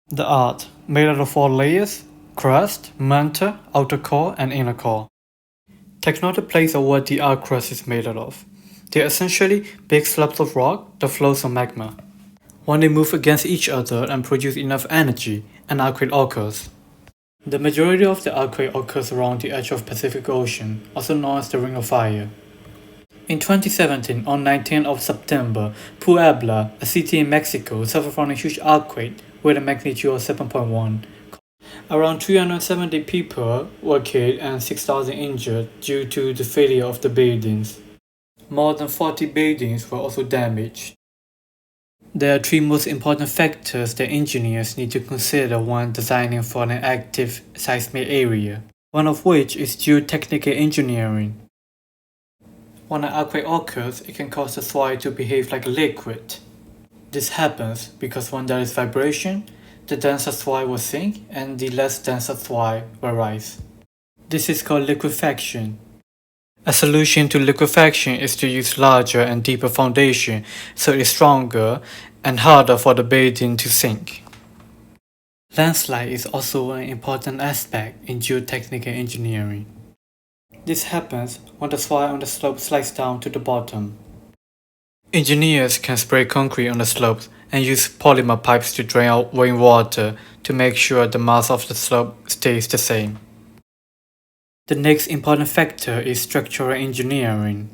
The art, made out of 4 layers: crust, mantle, outer core, and inner core. Tectonic plates are what the art crust is made out of. They are essentially big slabs of rock that flows on magma. When they move against each other and produce enough energy, an earthquake occurs. The majority of the earthquake occurs around the edge of Pacific Ocean, also known as the Ring of Fire. In 2017, on 19th of September, Puebla, a city in Mexico, suffered from a huge earthquake with a magnitude of 7.1. Around 370 people were killed and 6,000 injured due to the failure of the buildings. More than 40 buildings were also damaged. There are 3 most important factors that engineers need to consider when designing for an active seismic area, one of which is geotechnical engineering. When an earthquake occurs, it can cause the soil to behave like a liquid. This happens because when there is vibration, the denser soil will sink and the less denser soil will rise. This is called liquefaction. A solution to liquefaction is to use larger and deeper foundation so it is stronger and harder for the building to sink. Landslide is also an important aspect in geotechnical engineering. This happens when the soil on the slope slides down to the bottom. Engineers can spray concrete on the slopes and use polymer pipes to drain out rainwater to make sure the mass of the slope stays the same. The next important factor is structural engineering.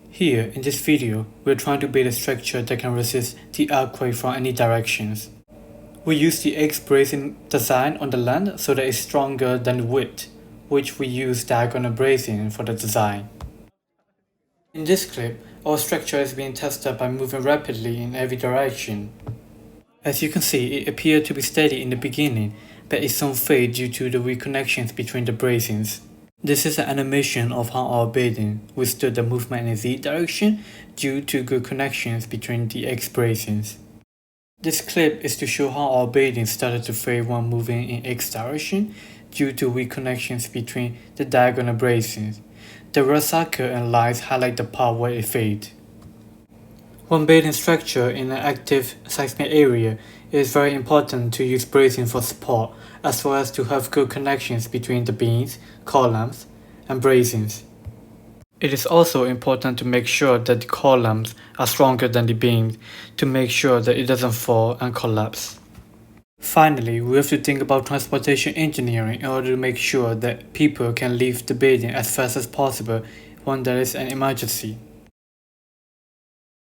Here, in this video, we're trying to build a structure that can resist the earthquake from any directions. We use the X-bracing design on the land so that it's stronger than the width, which we use diagonal bracing for the design. In this clip, our structure is being tested by moving rapidly in every direction. As you can see, it appeared to be steady in the beginning, but it soon fades due to the weak connections between the bracings. This is an animation of how our building withstood the movement in the Z direction due to good connections between the X bracings. This clip is to show how our building started to fade when moving in X direction due to weak connections between the diagonal bracings. The red circle and lines highlight the part where it faded. When building structure in an active seismic area, it is very important to use bracing for support, as well as to have good connections between the beams, columns, and bracings. It is also important to make sure that the columns are stronger than the beams to make sure that it doesn't fall and collapse. Finally, we have to think about transportation engineering in order to make sure that people can leave the building as fast as possible when there is an emergency.